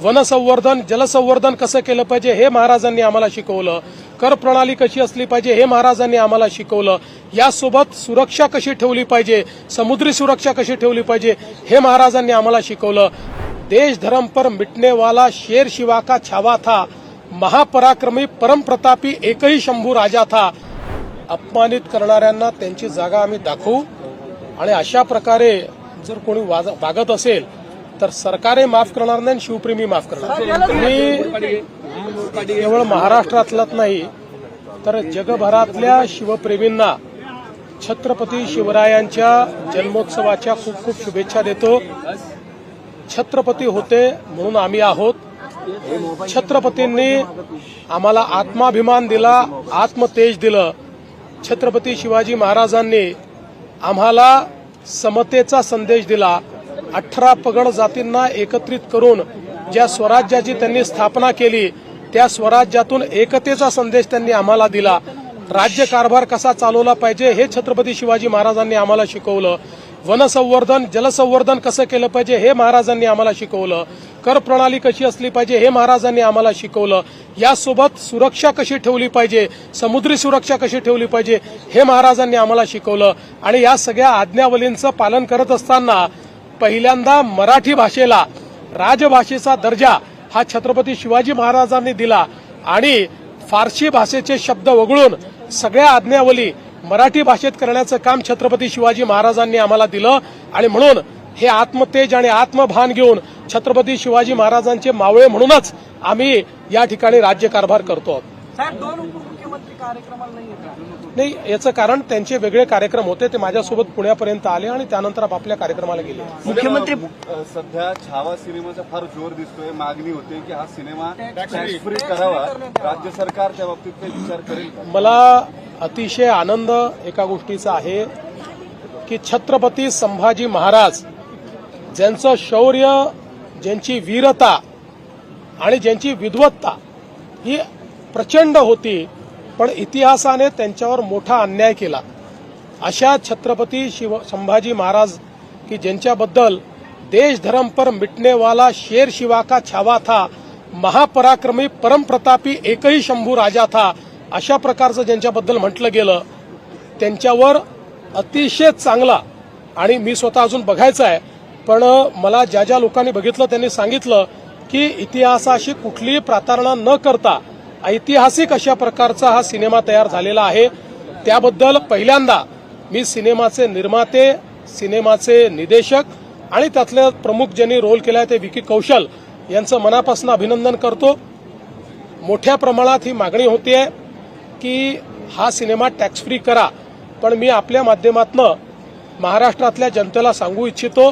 वनसंवर्धन जलसंवर्धन कसं केलं पाहिजे हे महाराजांनी आम्हाला शिकवलं। कर प्रणाली कशी असली पाहिजे हे महाराजांनी आम्हाला शिकवलं। यासोबत सुरक्षा कशी ठेवली पाहिजे, समुद्री सुरक्षा कशी ठेवली पाहिजे हे महाराजांनी आम्हाला शिकवलं। देश धर्म पर मिटने वाला शेर शिवा का छावा था, महापराक्रमी परम प्रतापी एकही शंभू राजा था। अपमानित करणाऱ्यांना त्यांची जागा आम्ही दाखवू आणि अशा प्रकारे जर कोणी वागत असेल तर सरकारही माफ करणार नाही, शिवप्रेमी माफ करणार। मी केवळ महाराष्ट्रातलाच नाही तर जगभरातल्या शिवप्रेमींना छत्रपती शिवरायांच्या जन्मोत्सवाच्या खूप खूप शुभेच्छा देतो। छत्रपती होते म्हणून आम्ही आहोत। छत्रपतींनी आम्हाला आत्माभिमान दिला, आत्मतेज दिलं। छत्रपती शिवाजी महाराजांनी आम्हाला समतेचा संदेश दिला। 18 पगड जातींना एकत्रित करून ज्या स्वराज्याची त्यांनी स्थापना केली त्या स्वराज्यातून एकतेचा संदेश त्यांनी आम्हाला दिला। राज्यकारभार कसा चालवला पाहिजे हे छत्रपती शिवाजी महाराजांनी आम्हाला शिकवलं। वनसंवर्धन जलसंवर्धन कसं केलं पाहिजे हे महाराजांनी आम्हाला शिकवलं। कर प्रणाली कशी असली पाहिजे हे महाराजांनी आम्हाला शिकवलं। यासोबत सुरक्षा कशी ठेवली पाहिजे, समुद्री सुरक्षा कशी ठेवली पाहिजे हे महाराजांनी आम्हाला शिकवलं। आणि या सगळ्या आज्ञावलींचं पालन करत असताना पहिल्यांदा मराठी भाषेला राजभाषेचा दर्जा हा छत्रपती शिवाजी महाराजांनी दिला आणि फारसी भाषेचे शब्द वगळून सगळ्या आज्ञावली मराठी भाषेत करण्याचं काम छत्रपती शिवाजी महाराजांनी आम्हाला दिलं। आणि म्हणून हे आत्मतेज आणि आत्मभान घेऊन छत्रपती शिवाजी महाराजांचे मावळे म्हणूनच आम्ही या ठिकाणी राज्यकारभार करतो। नाही, याचं कारण त्यांचे वेगळे कार्यक्रम होते, ते माझ्यासोबत पुण्यापर्यंत आले आणि त्यानंतर आपल्या कार्यक्रमाला गेले। मुख्यमंत्री सध्या छावा सिनेमाचा फार जोर दिसतोय, मागणी होते की हा सिनेमा टॅक्स फ्री करावा, राज्य सरकार त्या बाबतीत काही विचार करेल का? मला अतिशय आनंद एका गोष्टीचा आहे की छत्रपती संभाजी महाराज ज्यांचं शौर्य, ज्यांची वीरता आणि ज्यांची विद्वत्ता ही प्रचंड होती पण इतिहासाने त्यांच्यावर मोठा अन्याय केला, अशा छत्रपती संभाजी महाराज की ज्यांच्याबद्दल देश धर्म पर मिटने वाला शेर शिवा का छावा था, महापराक्रमी परम प्रतापी एकही शंभू राजा था, अशा प्रकारचं ज्यांच्याबद्दल म्हटलं गेलं त्यांच्यावर अतिशय चांगला, आणि मी स्वतः अजून बघायचं आहे पण मला ज्या ज्या लोकांनी बघितलं त्यांनी सांगितलं की इतिहासाशी कुठलीही प्रतारणा न करता ऐतिहासिक अशा प्रकारचा हा सिनेमा तयार झालेला आहे। त्याबद्दल पहिल्यांदा मी सिनेमाचे निर्माते, सिनेमाचे निर्देशक आणि त्यातले प्रमुख ज्यांनी रोल केलाय ते विकी कौशल यांचं मनापासून अभिनंदन करतो। मोठ्या प्रमाणात ही मागणी होतीये की हा सिनेमा टॅक्स फ्री करा, पण मी आपल्या माध्यमातून महाराष्ट्रातल्या जनतेला सांगू इच्छितो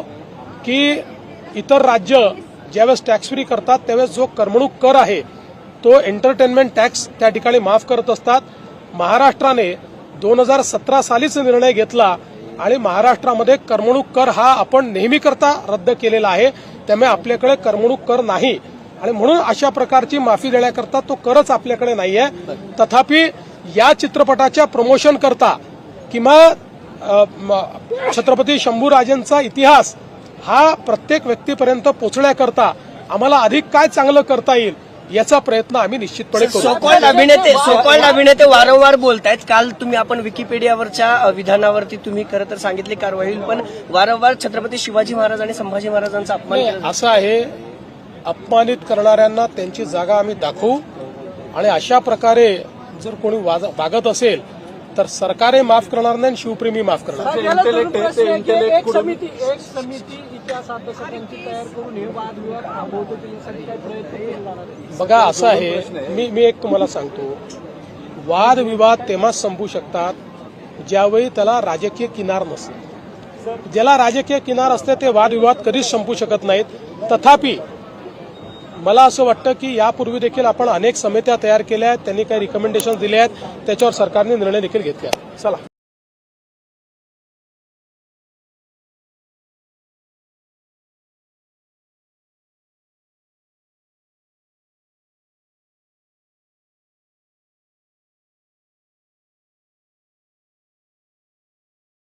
की इतर राज्य ज्यावेळेस टॅक्स फ्री करतात त्यावेळेस जो करमणूक कर आहे तो एंटरटेनमेंट टॅक्स त्या ठिकाणी माफ करत असतात। महाराष्ट्राने 2017 सालीच निर्णय घेतला आणि महाराष्ट्रामध्ये करमणूक कर हा आपण नेहमी करता रद्द केलेला आहे, त्यामुळे आपल्याकडे करमणूक कर नाही आणि म्हणून अशा प्रकारची माफी देण्याकरता तो करच आपल्याकडे नाहीये। तथापि या चित्रपटाच्या प्रमोशन करता किंवा छत्रपती शंभूराजांचा इतिहास हा प्रत्येक व्यक्तीपर्यंत पोहोचण्याकरता आम्हाला अधिक काय चांगलं करता येईल याचा प्रयत्न आम्ही निश्चितपणे करू। सोकॉल्ड अभिनेते वारंवार बोलतायत। काल आपण विकिपीडियावरच्या विधानावरती तुम्ही खरं तर सांगितली कारवाई होईल, पण वारंवार छत्रपती शिवाजी महाराज आणि संभाजी महाराजांचा अपमान असं आहे। अपमानित करणाऱ्यांना त्यांची जागा आम्ही दाखवू आणि अशा प्रकारे जर कोणी वागत असेल तर सरकारही माफ करणार नाही, शिवप्रेमी माफ करणार। एक समिती इतिहास अभ्यासकांची तयार करून हे वादविवाद थांबवतो त्यासाठी काय प्रयत्न केला? बघा असं आहे, मी एक तुम्हाला सांगतो, वादविवाद तेव्हाच संपू शकतात ज्यावेळी त्याला राजकीय किनार नसते। ज्याला राजकीय किनार असते ते वादविवाद कधीच संपू शकत नाहीत। तथापि मला असं वाटतं की यापूर्वी देखील आपण अनेक समित्या तयार केल्या आहेत, त्यांनी काही रिकमेंडेशन दिले आहेत, त्याच्यावर सरकारने निर्णय देखील घेतले आहेत। चला।